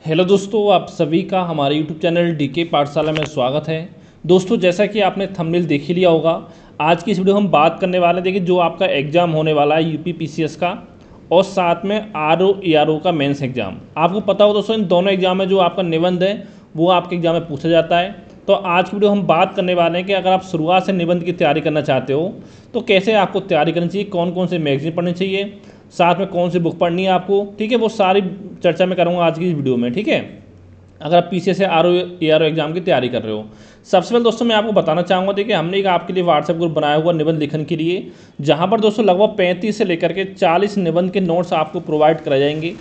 Hello दोस्तों, आप सभी का हमारे यूट्यूब चैनल डीके पाठशाला में स्वागत है। दोस्तों, जैसा कि आपने थंबनेल देख ही लिया होगा, आज की इस वीडियो हम बात करने वाले हैं। देखिए, जो आपका एग्ज़ाम होने वाला है यूपी पीसीएस का और साथ में आरओ एआरओ का मेंस एग्ज़ाम। आपको पता हो दोस्तों, इन दोनों एग्ज़ाम में जो आपका निबंध है वो आपके एग्ज़ाम में पूछा जाता है। तो आज की वीडियो हम बात करने वाले हैं कि अगर आप शुरुआत से निबंध की तैयारी करना चाहते हो तो कैसे आपको तैयारी करनी चाहिए, कौन कौन से मैगजीन पढ़नी चाहिए, साथ में कौन सी बुक पढ़नी है आपको। ठीक है, वो सारी चर्चा मैं करूँगा आज की इस वीडियो में। ठीक है, अगर आप पीसीएस या आरओ एआरओ एग्जाम की तैयारी कर रहे हो। सबसे पहले दोस्तों मैं आपको बताना चाहूँगा, देखिए हमने एक आपके लिए व्हाट्सएप ग्रुप बनाया हुआ निबंध लिखन के लिए, जहाँ पर दोस्तों लगभग 35 से लेकर के 40 निबंध के नोट्स आपको प्रोवाइड कराए जाएंगे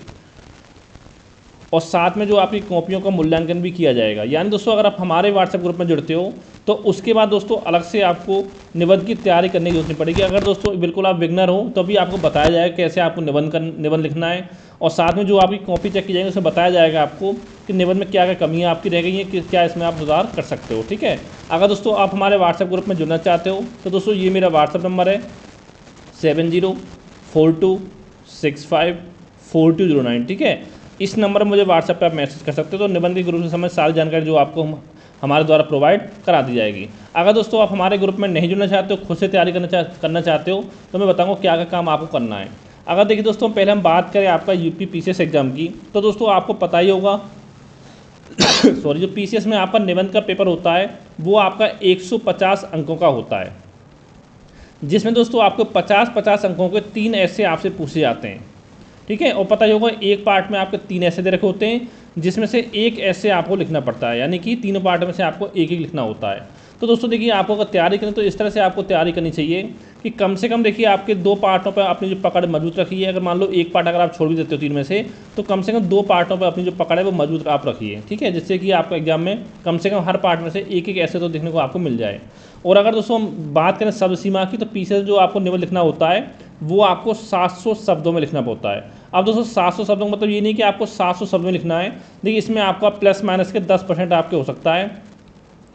और साथ में जो आपकी कॉपियों का मूल्यांकन भी किया जाएगा। यानी दोस्तों अगर आप हमारे व्हाट्सएप ग्रुप में जुड़ते हो तो उसके बाद दोस्तों अलग से आपको निबंध की तैयारी करने की जरूरत नहीं पड़ेगी। अगर दोस्तों बिल्कुल आप बिगनर हो तो भी आपको बताया जाएगा कैसे आपको निबंध लिखना है और साथ में जो आपकी कॉपी चेक की जाएगी उसमें बताया जाएगा आपको कि निबंध में क्या क्या कमियाँ आपकी रह गई हैं, कि क्या इसमें आप सुधार कर सकते हो। ठीक है, अगर दोस्तों आप हमारे व्हाट्सएप ग्रुप में जुड़ना चाहते हो तो दोस्तों ये मेरा व्हाट्सएप नंबर है 7042654209। ठीक है, इस नंबर पर मुझे व्हाट्सएप पे आप मैसेज कर सकते हो। तो निबंध के ग्रुप से समय सारी जानकारी जो आपको हमारे द्वारा प्रोवाइड करा दी जाएगी। अगर दोस्तों आप हमारे ग्रुप में नहीं जुड़ना चाहते हो, खुद से तैयारी करना चाहते हो तो मैं बताऊँगा क्या क्या काम आपको करना है। अगर देखिए दोस्तों पहले हम बात करें आपका यूपी पीसीएस एग्जाम की, तो दोस्तों आपको पता ही होगा सॉरी, जो पीसीएस में आपका निबंध का पेपर होता है वो आपका 150 अंकों का होता है, जिसमें दोस्तों आपको 50-50 अंकों के 3 ऐसे आपसे पूछे जाते हैं। ठीक है, और पता ही होगा एक पार्ट में आपके 3 ऐसे दे रखे होते हैं, जिसमें से एक ऐसे आपको लिखना पड़ता है, यानी कि तीनों पार्ट में से आपको एक एक लिखना होता है। तो दोस्तों देखिए, आपको अगर तैयारी करें तो इस तरह से आपको तैयारी करनी चाहिए कि कम से कम देखिए आपके 2 पार्टों पर अपनी जो पकड़ मजबूत रखी है। अगर मान लो एक पार्ट अगर आप छोड़ भी देते हो 3 में से, तो कम 2 पार्टों पर अपनी जो पकड़ है वो मजबूत आप रखिए। ठीक है, जिससे कि आपको एग्जाम में कम से कम हर पार्ट में से एक एक ऐसे तो देखने को आपको मिल जाए। और अगर दोस्तों हम बात करें शब्द सीमा की, तो पीछे जो आपको निबंध लिखना होता है वो आपको 700 शब्दों में लिखना होता है। अब दोस्तों 700 शब्दों का मतलब ये नहीं कि आपको 700 शब्द में लिखना है। देखिए, इसमें आपका प्लस माइनस के 10% आपके हो सकता है,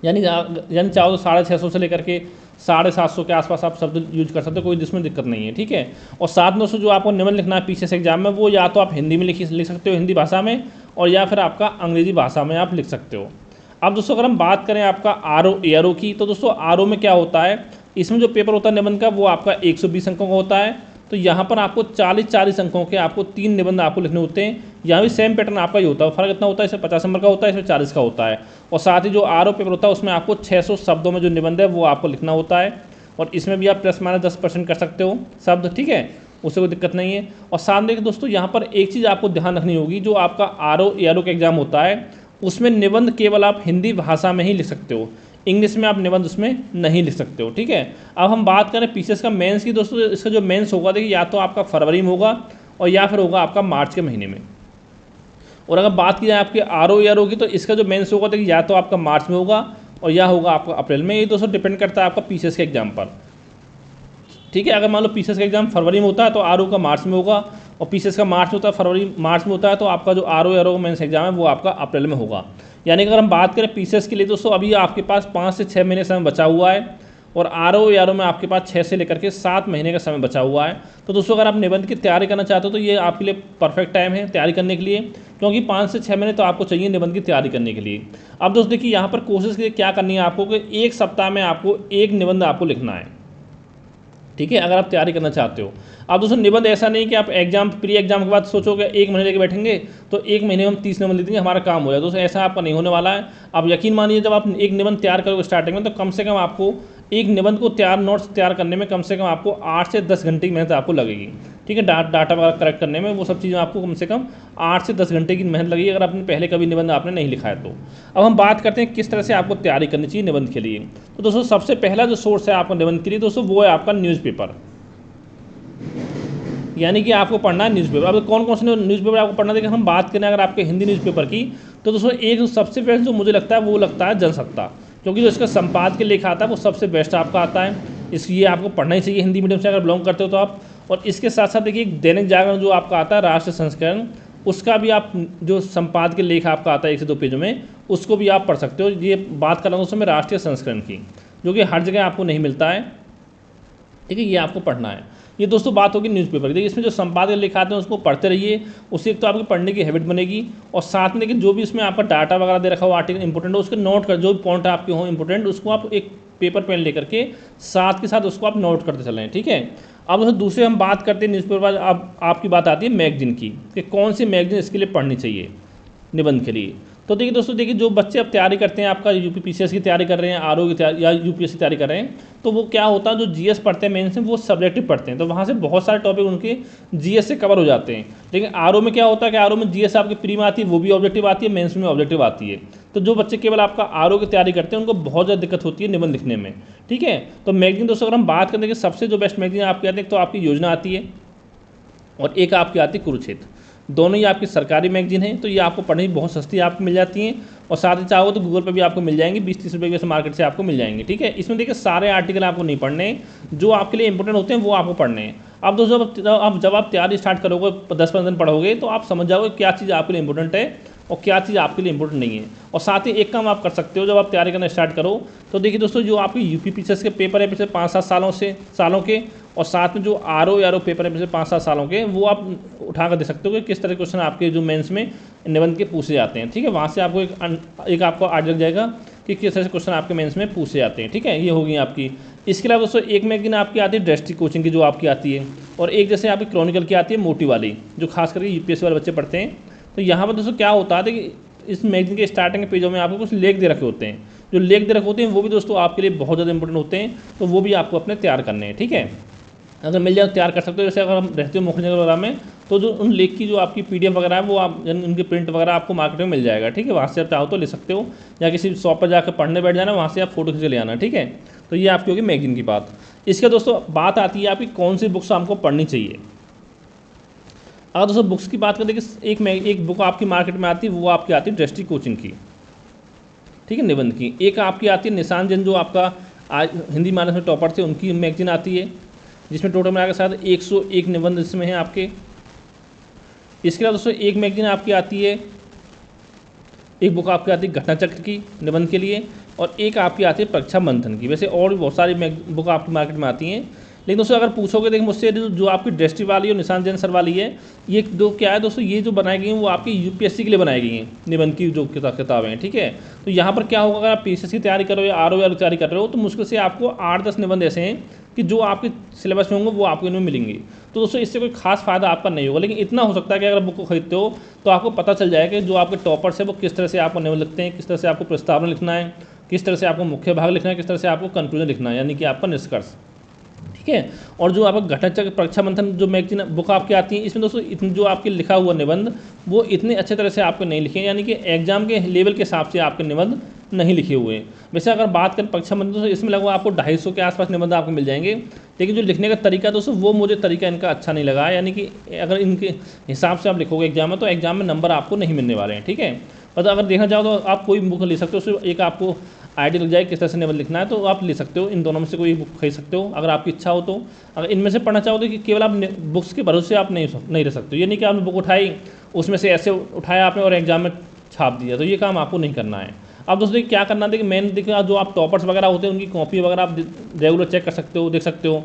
यानी चाहो तो 650 से लेकर के 750 के आसपास आप शब्द यूज कर सकते हो, कोई जिसमें दिक्कत नहीं है। ठीक है, और साथ में दोस्तों जो आपको निबंध लिखना है पीछे से एग्जाम में, वो या तो आप हिंदी में लिख सकते हो, हिंदी भाषा में, और या फिर आपका अंग्रेजी भाषा में आप लिख सकते हो। अब दोस्तों अगर हम बात करें आपका आरओ एआरओ की, तो दोस्तों आरओ में क्या होता है, इसमें जो पेपर होता है निबंध का वो आपका 120 अंकों का होता है। तो यहाँ पर आपको 40-40 अंकों के आपको 3 निबंध आपको लिखने होते हैं। यहाँ भी सेम पैटर्न आपका ही होता है, फर्क इतना होता है, इसमें 50 नंबर का होता है, इसमें 40 का होता है। और साथ ही जो आरओ पेपर होता है उसमें आपको 600 शब्दों में जो निबंध है वो आपको लिखना होता है, और इसमें भी आप प्लस माइनस 10% कर सकते हो शब्द। ठीक है, उससे कोई दिक्कत नहीं है। और साथ में दोस्तों यहाँ पर एक चीज़ आपको ध्यान रखनी होगी, जो आपका आरओ एआरओ का एग्जाम होता है उसमें निबंध केवल आप हिंदी भाषा में ही लिख सकते हो, इंग्लिश में आप निबंध उसमें नहीं लिख सकते हो। ठीक है, अब हम बात करें पीसीएस का मेंस की, दोस्तों इसका जो मेंस होगा देखिए या तो आपका फरवरी में होगा और या फिर होगा आपका मार्च के महीने में। और अगर बात की जाए आपके आरओ एआरओ की, तो इसका जो मेंस होगा देखिए या तो आपका मार्च में होगा और या होगा आपका अप्रैल में। ये दोस्तों डिपेंड करता है आपका पीसीएस के एग्जाम पर। ठीक है, अगर मान लो पीसीएस का एग्जाम फरवरी में होता है तो आरओ का मार्च में होगा, और पीसीएस का मार्च में होता है, फरवरी मार्च में होता है, तो आपका जो आरओ एआरओ मेंस एग्जाम है वो आपका अप्रैल में होगा। यानी कि अगर हम बात करें पीसीएस के लिए दोस्तों, अभी आपके पास 5 से 6 महीने समय बचा हुआ है, और आरओ एआरओ में आपके पास 6 से लेकर के 7 महीने का समय बचा हुआ है। तो दोस्तों अगर आप निबंध की तैयारी करना चाहते हो तो ये आपके लिए परफेक्ट टाइम है तैयारी करने के लिए, क्योंकि 5 से 6 महीने तो आपको चाहिए निबंध की तैयारी करने के लिए। अब दोस्तों देखिए, यहाँ पर कोशिश के लिए क्या करनी है आपको कि 1 सप्ताह में आपको 1 निबंध आपको लिखना है। ठीक है, अगर आप तैयारी करना चाहते हो। अब दोस्तों निबंध ऐसा नहीं कि आप एग्जाम प्री एग्जाम के बाद सोचोगे 1 महीने लेके बैठेंगे तो 1 महीने में हम 30 निबंध लिख देंगे हमारा काम हो जाए। दोस्तों ऐसा आपका नहीं होने वाला है। अब यकीन मानिए, जब आप एक निबंध तैयार करोगे स्टार्टिंग में, तो कम से कम आपको एक निबंध को नोट्स तैयार करने में कम से कम आपको 8 से 10 घंटे की मेहनत आपको लगेगी। ठीक है, डाटा वगैरह करेक्ट करने में वो सब चीज़ें आपको कम से कम 8 से 10 घंटे की मेहनत लगेगी, अगर आपने पहले कभी निबंध आपने नहीं लिखा है तो। अब हम बात करते हैं किस तरह से आपको तैयारी करनी चाहिए निबंध के लिए। तो दोस्तों सबसे पहला जो सोर्स है आपको निबंध के लिए दोस्तों, वो है आपका न्यूज़पेपर। यानी कि आपको पढ़ना है न्यूज़पेपर। अब कौन कौन से न्यूज़पेपर आपको पढ़ना, देखिए हम बात करें अगर आपके हिंदी न्यूज़पेपर की, तो दोस्तों एक सबसे बेस्ट जो मुझे लगता है वो लगता है जनसत्ता, क्योंकि जो इसका संपादकीय लेख आता है वो सबसे बेस्ट आपका आता है। इसलिए आपको पढ़ना ही चाहिए हिंदी मीडियम से अगर बिलोंग करते हो तो आप। और इसके साथ साथ देखिए दैनिक जागरण जो आपका आता है राष्ट्र संस्करण, उसका भी आप जो संपादकीय लेख आपका आता है 1 से 2 पेजों में, उसको भी आप पढ़ सकते हो। ये बात कर रहा हूँ उस समय राष्ट्रीय संस्करण की, जो कि हर जगह आपको नहीं मिलता है। ठीक है, ये आपको पढ़ना है। ये दोस्तों बात होगी न्यूज़पेपर की। देखिए इसमें जो संपादक लिखाते हैं उसको पढ़ते रहिए, उससे एक तो आपकी पढ़ने की हैबिट बनेगी, और साथ में देखिए जो भी इसमें आपका डाटा वगैरह दे रखा हो आर्टिकल इंपॉर्टेंट हो उसके नोट कर, जो पॉइंट आपके हों इंपॉर्टेंट उसको आप एक पेपर पेन लेकर के साथ के साथ उसको आप नोट करते चलें। ठीक है, अब दोस्तों दूसरे हम बात करते हैं न्यूज़पेपर बाद अब आपकी बात आती है मैगजीन की, कि कौन सी मैगजीन इसके लिए पढ़नी चाहिए निबंध के लिए। तो देखिए दोस्तों, देखिए जो बच्चे अब तैयारी करते हैं, आपका यूपीपीसीएस की तैयारी कर रहे हैं, आरओ की तैयारी या यूपीएससी की तैयारी कर रहे हैं, तो वो क्या होता है, जो जीएस पढ़ते हैं मेंस में वो सब्जेक्टिव पढ़ते हैं, तो वहाँ से बहुत सारे टॉपिक उनके जीएस से कवर हो जाते हैं। लेकिन आरओ में क्या होता है कि आरओ में जीएस आपकी प्री में आती है, वो भी ऑब्जेक्टिव आती है, मेंस में ऑब्जेक्टिव आती है। तो जो बच्चे केवल आपका आरओ की तैयारी करते हैं उनको बहुत ज़्यादा दिक्कत होती है निबंध लिखने में। ठीक है, तो मैगजीन दोस्तों अगर हम बात करें कि सबसे जो बेस्ट मैगजीन आपकी आती है, तो आपकी योजना आती है और एक आपकी आती है कुरुक्षेत्र। दोनों ही आपकी सरकारी मैगजीन है, तो ये आपको पढ़ने की बहुत सस्ती आपको मिल जाती हैं, और साथ ही चाहो तो गूगल पर भी आपको मिल जाएंगी, 20-30 रुपये के मार्केट से आपको मिल जाएंगे। ठीक है, इसमें देखिए सारे आर्टिकल आपको नहीं पढ़ने हैं, जो आपके लिए इंपॉर्टेंट होते हैं वो आपको पढ़ने हैं। अब दोस्तों जब आप तैयारी स्टार्ट करोगे, 10-15 दिन पढ़ोगे, तो आप समझ जाओगे क्या चीज़ आपके लिए इंपॉर्टेंट है और क्या चीज़ आपके लिए इंपॉर्टेंट नहीं है। और साथ ही एक काम आप कर सकते हो, जब आप तैयारी करना स्टार्ट करो तो देखिए दोस्तों, जो आपके यूपीपीसीएस के पेपर है पिछले 5-7 सालों के, और साथ में जो आरओ पेपर है पिछले 5-7 सालों के, वो आप उठा कर दे सकते हो कि किस तरह के क्वेश्चन आपके जो मेंस में निबंध के पूछे जाते हैं। ठीक है, वहाँ से आपको एक आपको आइडिया लग जाएगा कि किस तरह से क्वेश्चन आपके मेंस में पूछे जाते हैं। ठीक है, ये होगी आपकी। इसके अलावा दोस्तों एक मैगजीन आपकी आती है ड्रेस्टिक कोचिंग की, जो आपकी आती है, और एक जैसे आपकी क्रॉनिकल की आती है मोटी वाली, जो खास करके यूपीएससी वाले बच्चे पढ़ते हैं। तो यहाँ पर दोस्तों क्या होता है कि इस मैगजीन के स्टार्टिंग के पेजों में आपको कुछ लेख दे रखे होते हैं, जो लेख दे रखे होते हैं वो भी दोस्तों आपके लिए बहुत ज़्यादा इंपॉर्टेंट होते हैं, तो वो भी आपको अपने तैयार करने हैं। ठीक है, अगर मिल जाए तो तैयार कर सकते हो। जैसे अगर हम रहते हो मुख्यनगर वगैरह में, तो जो उन लेख की जो आपकी पीडीएफ वगैरह है वो आप उनके प्रिंट वगैरह आपको मार्केट में मिल जाएगा। ठीक है, वहाँ से आप चाहो तो ले सकते हो, या किसी शॉप पर जाकर पढ़ने बैठ जाना, वहाँ से आप फोटो खींच के ले आना। ठीक है, तो ये आपकी होगी मैगजीन की बात। इसके दोस्तों बात आती है आपकी कौन सी बुक्स हमको पढ़नी चाहिए। अगर दोस्तों बुक्स की बात करें, देखिए एक बुक आपकी मार्केट में आती है, वो आपकी आती है ड्रेस्टिक कोचिंग की। ठीक है, निबंध की। एक आपकी आती है निशान जैन, जो आपका आज हिंदी मानस में टॉपर थे, उनकी मैगजीन आती है, जिसमें टोटल मिला के साथ 101 निबंध इसमें हैं आपके। इसके अलावा दोस्तों एक मैगजीन आपकी आती है, एक बुक आपकी आती है घटना चक्र की निबंध के लिए, और एक आपकी आती है परीक्षा मंथन की। वैसे और भी बहुत सारी बुक आपकी मार्केट में आती हैं, लेकिन दोस्तों अगर पूछोगे देखिए मुझसे, जो आपकी दृष्टि वाली और निशान जैन सर वाली है, ये दो क्या है दोस्तों, ये जो बनाई गई हैं वो आपकी यूपीएससी के लिए बनाई गई हैं निबंध की जो किताबें हैं। ठीक है, तो यहाँ पर क्या होगा, अगर आप पीसीएस की तैयारी कर रहे हो या आरओ की तैयारी कर रहे हो, तो मुश्किल से आपको 8-10 निबंध ऐसे हैं कि जो आपके सिलेबस में होंगे वो आपको इनमें मिलेंगे। तो दोस्तों इससे कोई खास फायदा आपका नहीं होगा, लेकिन इतना हो सकता है कि अगर बुक को खरीदते हो तो आपको पता चल जाएगा कि जो आपके टॉपर्स है वो किस तरह से आपको निबंध लिखते हैं, किस तरह से आपको प्रस्तावना लिखना है, किस तरह से आपको मुख्य भाग लिखना है, किस तरह से आपको कंक्लूजन लिखना है, यानी कि आपका निष्कर्ष। ठीक है, और जो आपका घटना चक्र परीक्षा मंथन जो मैगजीन बुक आपकी आती है, इसमें दोस्तों इतने जो आपके लिखा हुआ निबंध वो इतने अच्छे तरह से आपको नहीं लिखे, यानी कि एग्जाम के लेवल के हिसाब से आपके निबंध नहीं लिखे हुए हैं। वैसे अगर बात करें परीक्षा मंथन, तो इसमें लगभग आपको 250 के आसपास निबंध आपको मिल जाएंगे, लेकिन जो लिखने का तरीका दोस्तों वो मुझे तरीका इनका अच्छा नहीं लगा, यानी कि अगर इनके हिसाब से आप लिखोगे एग्जाम में, तो एग्जाम में नंबर आपको नहीं मिलने वाले हैं। ठीक है, और अगर देखना चाहो तो आप कोई बुक ले सकते हो, उससे एक आपको आइडिया लग जाए किस तरह से निबंध लिखना है, तो आप ले सकते हो। इन दोनों में से कोई बुक खरीद सकते हो अगर आपकी इच्छा हो तो। अगर इनमें से पढ़ना चाहो तो कि केवल आप बुक्स के भरोसे आप नहीं रह सकते हो, ये नहीं कि आपने बुक उठाई, उसमें से ऐसे उठाया आपने और एग्जाम में छाप दिया, तो ये काम आपको नहीं करना है। अब दोस्तों देखिए क्या करना है, देखिए मेन देखिए जो आप टॉपर्स वगैरह होते हैं उनकी कॉपी वगैरह आप रेगुलर चेक कर सकते हो, देख सकते हो।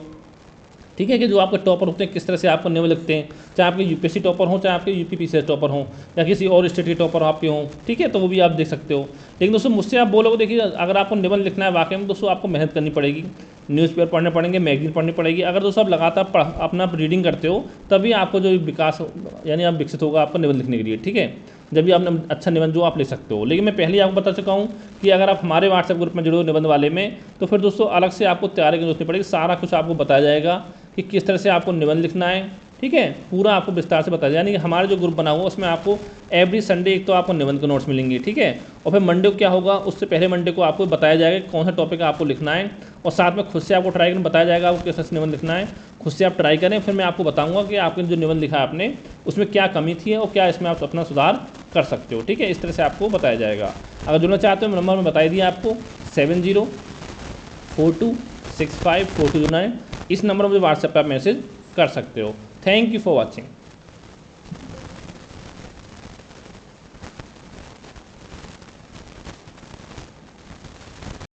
ठीक है, कि जो आपके टॉपर होते हैं किस तरह से आपको निबंध लिखते हैं, चाहे आपके यूपीएससी टॉपर हो, चाहे आपके यूपीपीसीएस टॉपर हो, या किसी और स्टेट के टॉपर आपके हों। ठीक है, तो वो भी आप देख सकते हो। लेकिन दोस्तों मुझसे आप बोलोगे, देखिए अगर आपको निबंध लिखना है वाकई में दोस्तों आपको मेहनत करनी पड़ेगी, न्यूज़पेपर पढ़ने पड़ेंगे, मैगजीन पढ़नी पड़ेगी। अगर दोस्तों आप लगातार अपना रीडिंग करते हो तभी आपको जो विकास यानी आप विकसित होगा आपको निबंध लिखने के लिए। ठीक है, जब भी आपने अच्छा निबंध जो आप ले सकते हो। लेकिन मैं पहले ही आपको बता चुका हूँ कि अगर आप हमारे व्हाट्सएप ग्रुप में जुड़े हो निबंध वाले में, तो फिर दोस्तों अलग से आपको तैयारी की जरूरत नहीं पड़ेगी, सारा कुछ आपको बताया जाएगा कि किस तरह से आपको निबंध लिखना है। ठीक है, पूरा आपको विस्तार से बताया, यानी कि हमारा जो ग्रुप बना हुआ उसमें आपको एवरी संडे एक तो आपको निबंध के नोट्स मिलेंगे। ठीक है, और फिर मंडे को क्या होगा, उससे पहले मंडे को आपको बताया जाएगा कि कौन सा टॉपिक आपको लिखना है, और साथ में खुद से आपको ट्राई करना बताया जाएगा आपको किस तरह से निबंध लिखना है। खुद से आप ट्राई करें, फिर मैं आपको बताऊंगा कि आपने जो निबंध लिखा है आपने उसमें क्या कमी थी और क्या इसमें आप अपना सुधार कर सकते हो। ठीक है, इस तरह से आपको बताया जाएगा। अगर जुड़ना चाहते हो नंबर में बताई दिया आपको 7042654209, इस नंबर पर मुझे व्हाट्सएप पर मैसेज कर सकते हो। Thank you for watching.